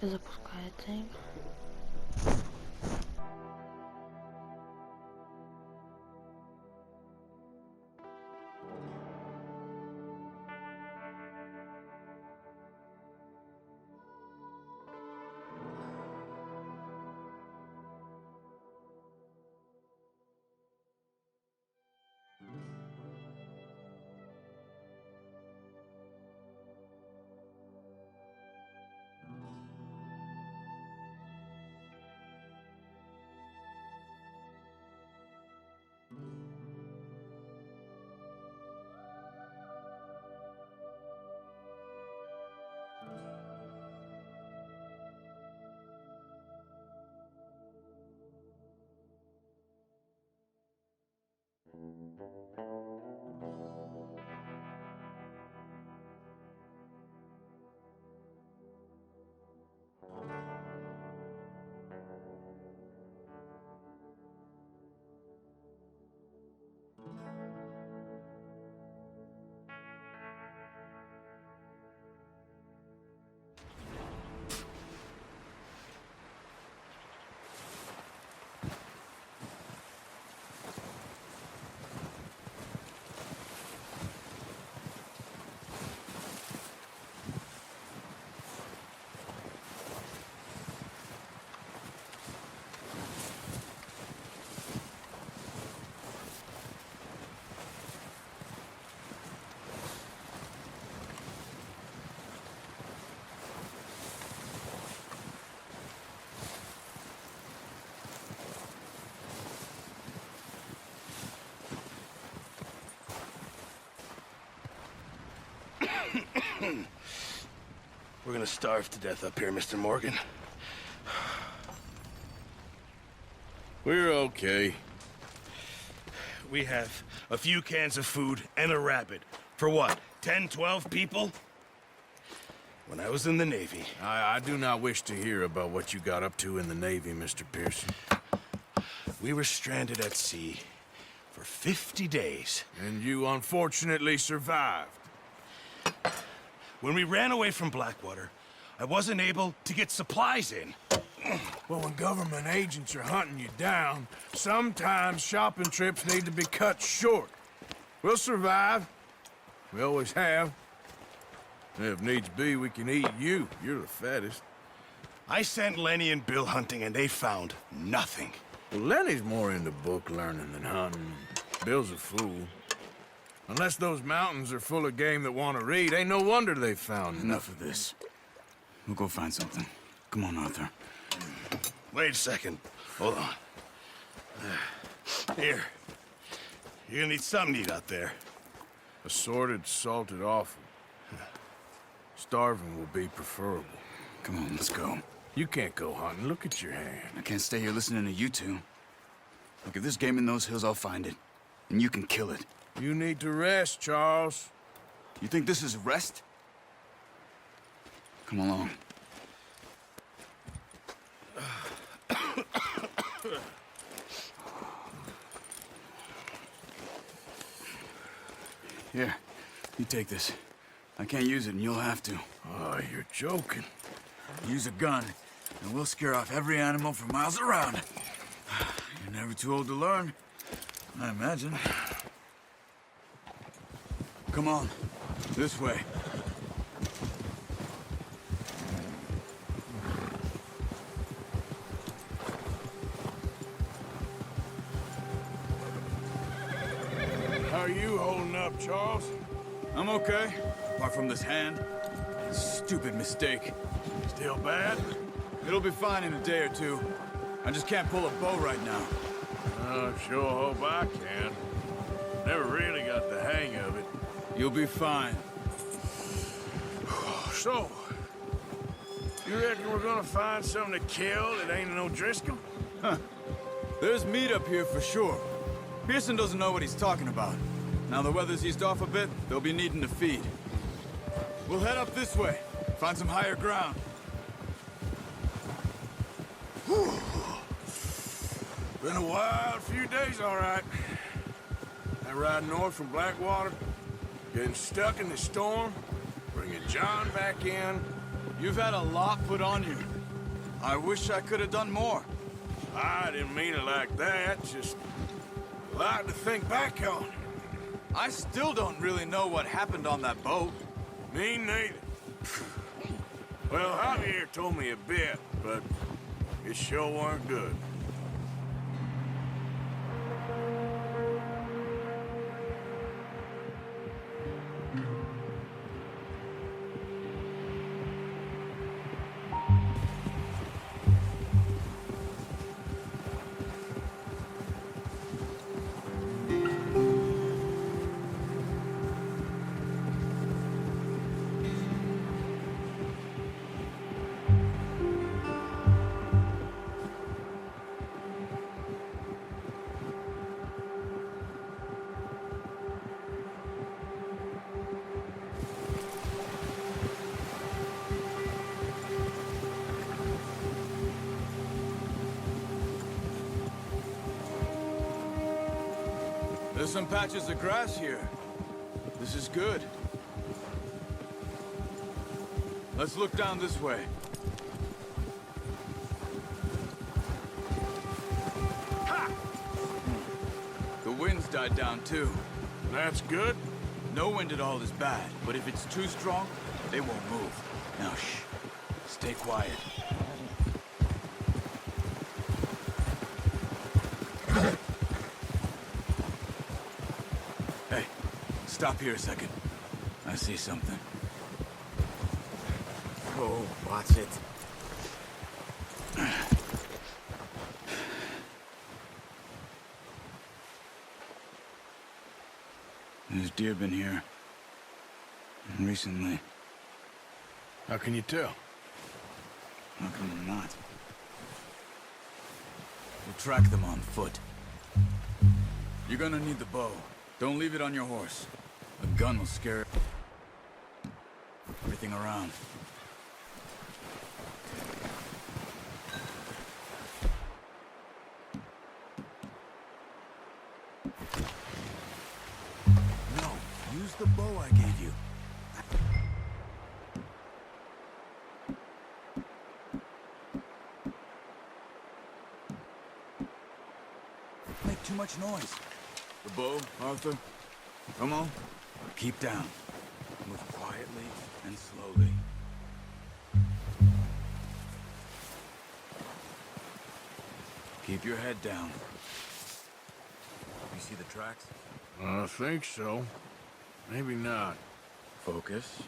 Как-то запускается им. We're gonna starve to death up here, Mr. Morgan. We're okay. We have a few cans of food and a rabbit. For what, 10, 12 people? When I was in the Navy... I do not wish to hear about what you got up to in the Navy, Mr. Pearson. We were stranded at sea for 50 days. And you unfortunately survived. When we ran away from Blackwater, I wasn't able to get supplies in. Well, when government agents are hunting you down, sometimes shopping trips need to be cut short. We'll survive. We always have. And if needs be, we can eat you. You're the fattest. I sent Lenny and Bill hunting, and they found nothing. Well, Lenny's more into book learning than hunting. Bill's a fool. Unless those mountains are full of game that want to read, ain't no wonder they found Enough of this. We'll go find something. Come on, Arthur. Wait a second. Hold on. Here. You're gonna need something to eat out there. Assorted, salted offal. Starving will be preferable. Come on, let's go. You can't go hunting. Look at your hand. I can't stay here listening to you two. Look, if there's game in those hills, I'll find it. And you can kill it. You need to rest, Charles. You think this is rest? Come along. Here, you take this. I can't use it, and you'll have to. Oh, you're joking. Use a gun, and we'll scare off every animal for miles around. You're never too old to learn, I imagine. Come on, this way. How are you holding up, Charles? I'm okay, apart from this hand. Stupid mistake. Still bad? It'll be fine in a day or two. I just can't pull a bow right now. I sure hope I can. Never really got the hang of it. You'll be fine. So, you reckon we're gonna find something to kill that ain't no Driscoll? Huh. There's meat up here for sure. Pearson doesn't know what he's talking about. Now the weather's eased off a bit, they'll be needing to feed. We'll head up this way, find some higher ground. Whew. Been a wild few days, all right. That ride north from Blackwater, getting stuck in the storm, bringing John back in. You've had a lot put on you. I wish I could have done more. I didn't mean it like that, just a lot to think back on. I still don't really know what happened on that boat. Me neither. Well, Javier told me a bit, but it sure weren't good. There's some patches of grass here. This is good. Let's look down this way. Ha! The wind's died down too. That's good. No wind at all is bad, but if it's too strong, they won't move. Now shh. Stay quiet. Hey, stop here a second. I see something. Oh, watch it. There's deer been here. Recently. How can you tell? How come not? We'll track them on foot. You're gonna need the bow. Don't leave it on your horse. A gun will scare everything around. No, use the bow I gave you. Make too much noise. The bow, Arthur? Come on. Keep down. Move quietly and slowly. Keep your head down. You see the tracks? I think so. Maybe not. Focus.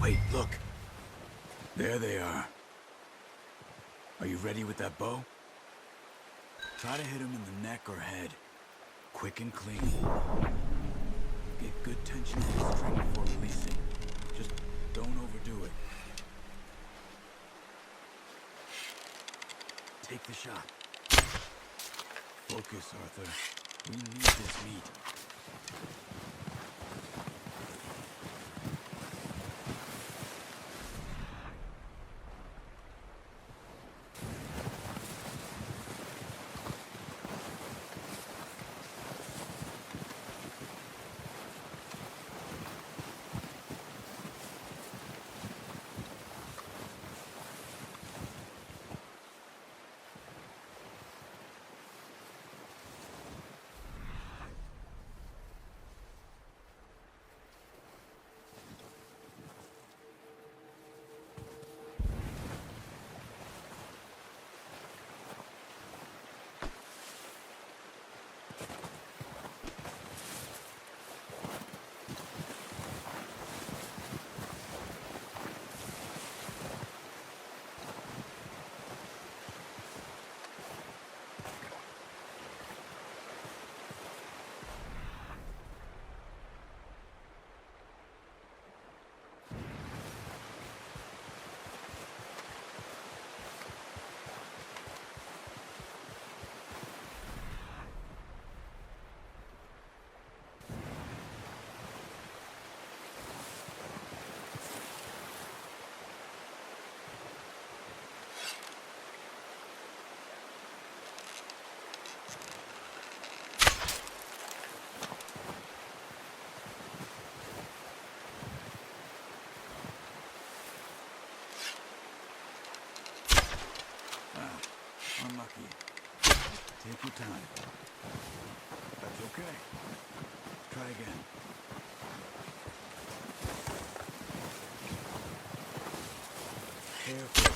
Wait, look. There they are. Are you ready with that bow? Try to hit him in the neck or head. Quick and clean. Get good tension on the string before releasing. Just don't overdo it. Take the shot. Focus, Arthur. We need this meat. Take your time. That's okay. Try again. Careful.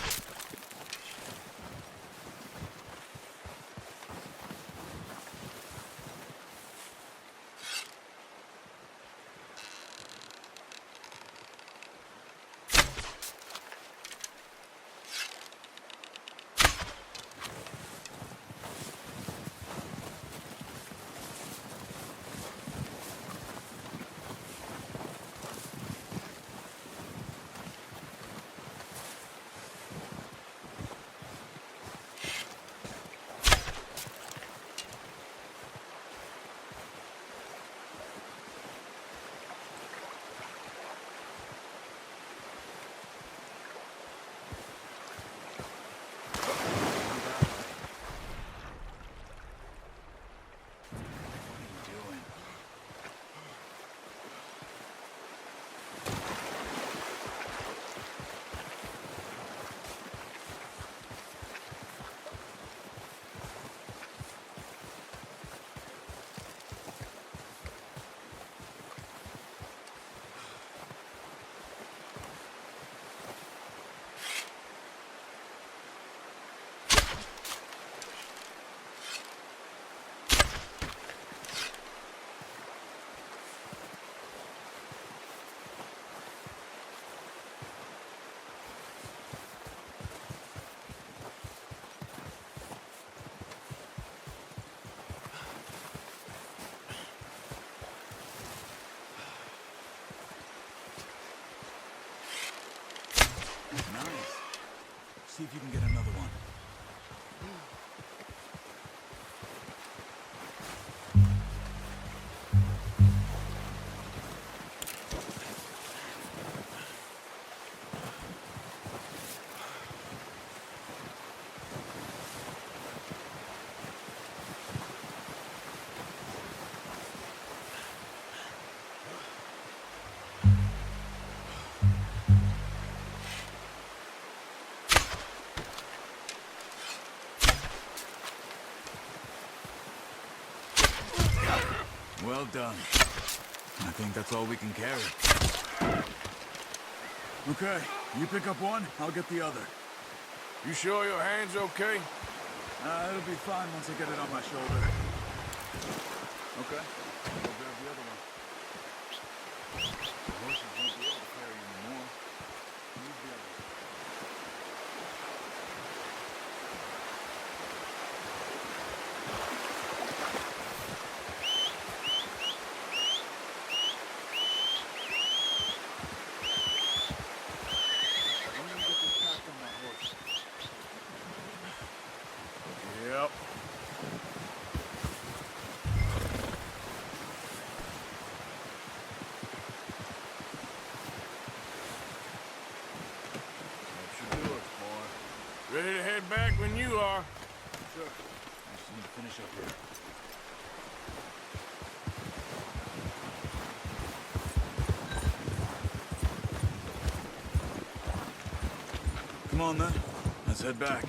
Nice. See if you can get another one. Well done. I think that's all we can carry. Okay, you pick up one, I'll get the other. You sure your hand's okay? It'll be fine once I get it on my shoulder. Okay, I'll grab the other one. The horses won't be able to carry you anymore. Use the other one. Yep. That should do it, boy. Ready to head back when you are. Sure. I just need to finish up here. Come on then. Let's head back.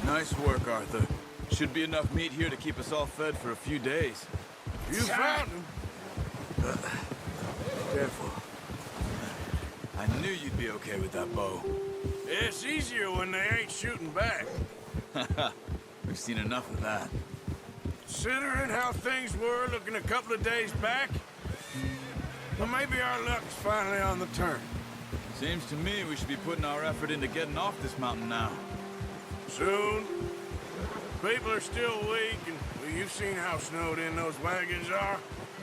Nice work, Arthur. Should be enough meat here to keep us all fed for a few days. You found him. Careful. I knew you'd be okay with that bow. It's easier when they ain't shooting back. We've seen enough of that. Considering how things were looking a couple of days back, well, maybe our luck's finally on the turn. Seems to me we should be putting our effort into getting off this mountain now. Soon. People are still weak, and well, you've seen how snowed in those wagons are.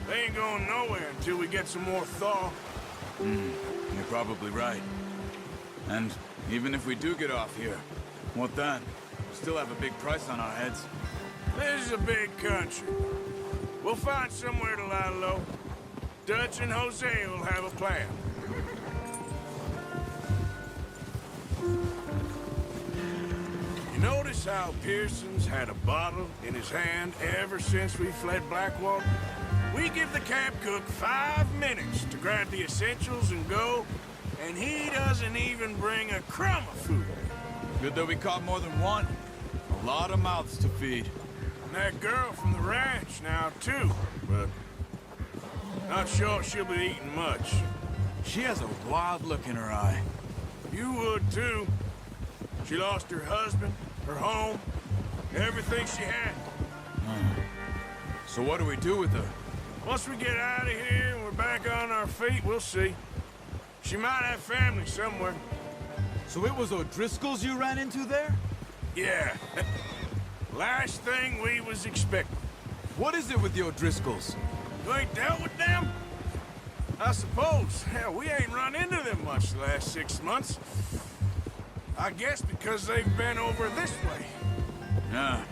They ain't going nowhere until we get some more thaw. You're probably right. And even if we do get off here, what then? We'll still have a big price on our heads. This is a big country. We'll find somewhere to lie low. Dutch and Jose will have a plan. You notice how Pearson's had a bottle in his hand ever since we fled Blackwater? We give the camp cook 5 minutes to grab the essentials and go, and he doesn't even bring a crumb of food. Good that we caught more than one. A lot of mouths to feed. And that girl from the ranch now, too, but not sure she'll be eating much. She has a wild look in her eye. You would, too. She lost her husband, her home, everything she had. So what do we do with her? Once we get out of here and we're back on our feet, we'll see. She might have family somewhere. So it was O'Driscoll's you ran into there? Yeah. Last thing we was expecting. What is it with the O'Driscolls? You ain't dealt with them? I suppose. Hell, we ain't run into them much the last 6 months. I guess because they've been over this way. Yeah.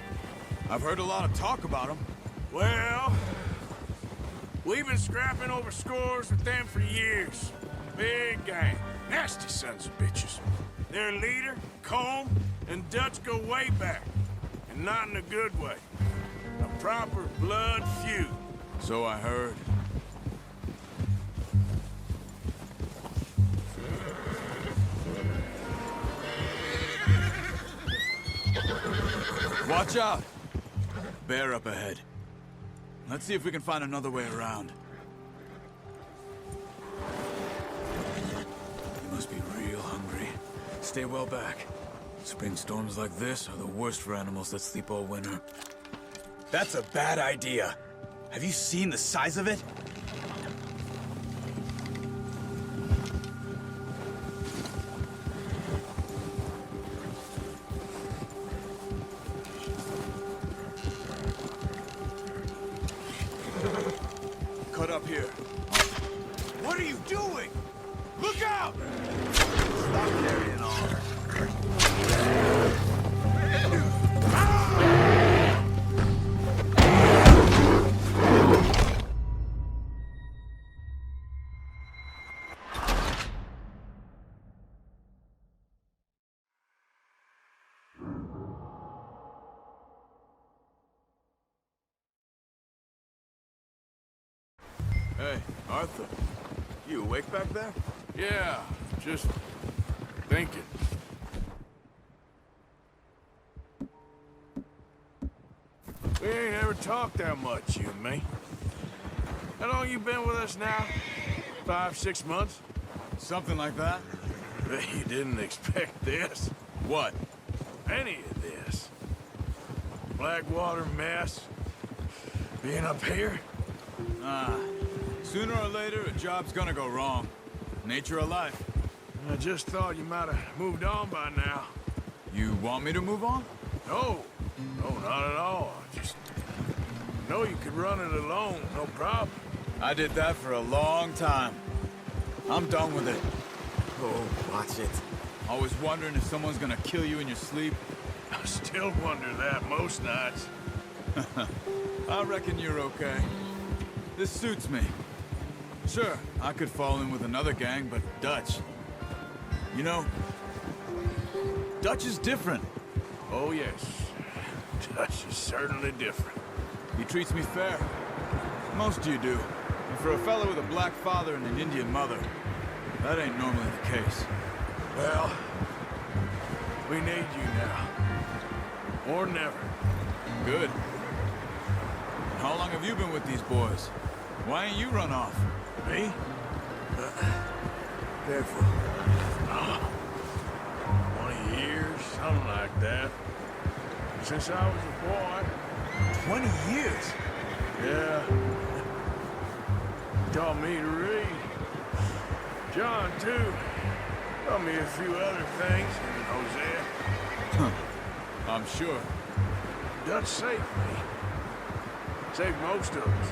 I've heard a lot of talk about them. Well, we've been scrapping over scores with them for years. Big gang. Nasty sons of bitches. Their leader, Combe, and Dutch go way back. And not in a good way. A proper blood feud. So I heard. Watch out! Bear up ahead. Let's see if we can find another way around. You must be real hungry. Stay well back. Spring storms like this are the worst for animals that sleep all winter. That's a bad idea. Have you seen the size of it? Cut up here. What are you doing? Look out! Stop carrying on. Hey, Arthur. You awake back there? Yeah, just thinking. We ain't ever talked that much, you and me. How long you been with us now? 5, 6 months? Something like that? Bet you didn't expect this. What? Any of this. Blackwater mess. Being up here? Sooner or later, a job's gonna go wrong. Nature of life. I just thought you might have moved on by now. You want me to move on? No, not at all. I just know you could run it alone, no problem. I did that for a long time. I'm done with it. Oh, watch it. Always wondering if someone's gonna kill you in your sleep. I still wonder that most nights. I reckon you're okay. This suits me. Sure, I could fall in with another gang, but Dutch... You know, Dutch is different. Oh, yes. Dutch is certainly different. He treats me fair. Most of you do. And for a fellow with a black father and an Indian mother, that ain't normally the case. Well, we need you now. Or never. Good. How long have you been with these boys? Why ain't you run off? Me? Careful. 20 years, something like that. Since I was a boy. 20 years? Yeah. Taught me to read. John, too. Taught me a few other things. And Hosea. I'm sure. Dutch saved me. Saved most of us.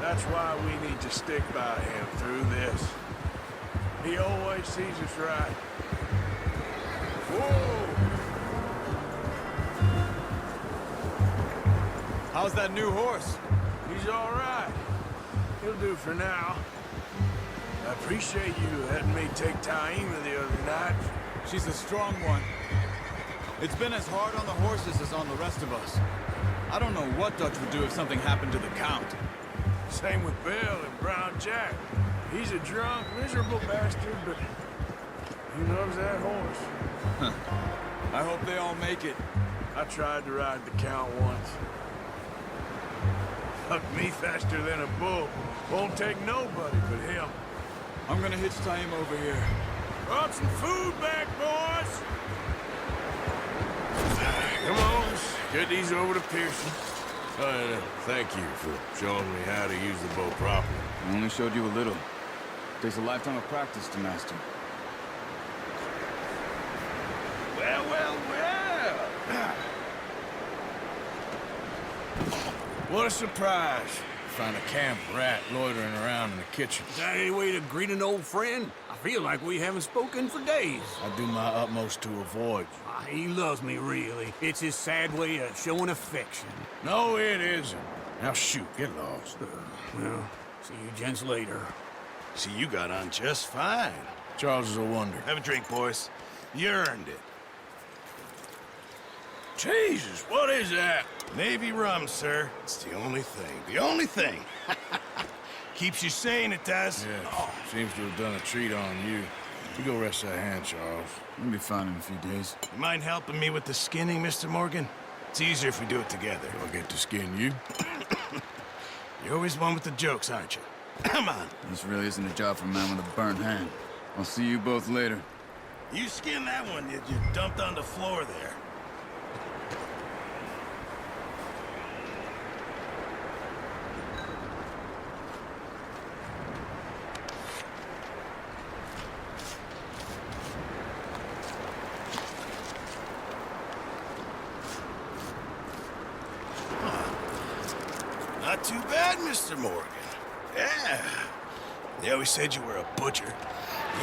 That's why we need to stick by him through this. He always sees us right. Whoa! How's that new horse? He's all right. He'll do for now. I appreciate you letting me take Taima the other night. She's a strong one. It's been as hard on the horses as on the rest of us. I don't know what Dutch would do if something happened to the Count. Same with Bill and Brown Jack. He's a drunk, miserable bastard, but he loves that horse. I hope they all make it. I tried to ride the Count once. Hucked me faster than a bull. Won't take nobody but him. I'm gonna hitch tie him over here. Brought some food back, boys! Come on, let's get these over to Pearson. Thank you for showing me how to use the bow properly. I only showed you a little. Takes a lifetime of practice to master. Well, well, well! What a surprise. Find a camp rat loitering around in the kitchen. Is that any way to greet an old friend? I feel like we haven't spoken for days. I do my utmost to avoid you. He loves me, really. It's his sad way of showing affection. No, it isn't. Now shoot, get lost. Well, see you gents later. See, you got on just fine. Charles is a wonder. Have a drink, boys. You earned it. Jesus, what is that? Navy rum, sir. It's the only thing. The only thing. Keeps you sane, it does. Yeah, seems to have done a treat on you. You go rest that hand, Charles. We'll be fine in a few days. You mind helping me with the skinning, Mr. Morgan? It's easier if we do it together. I'll get to skin you. You're always one with the jokes, aren't you? Come on. This really isn't a job for a man with a burnt hand. I'll see you both later. You skinned that one you dumped on the floor there. Not too bad, Mr. Morgan. Yeah. They always said you were a butcher.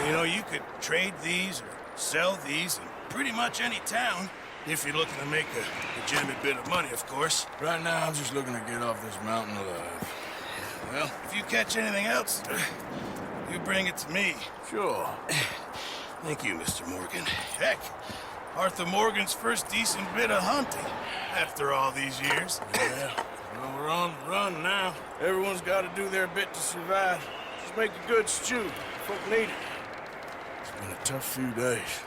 You know, you could trade these or sell these in pretty much any town. If you're looking to make a legitimate bit of money, of course. Right now, I'm just looking to get off this mountain alive. Well, if you catch anything else, you bring it to me. Sure. Thank you, Mr. Morgan. Heck, Arthur Morgan's first decent bit of hunting after all these years. Yeah. Well, we're on the run now. Everyone's got to do their bit to survive. Just make a good stew. Folk need it. It's been a tough few days.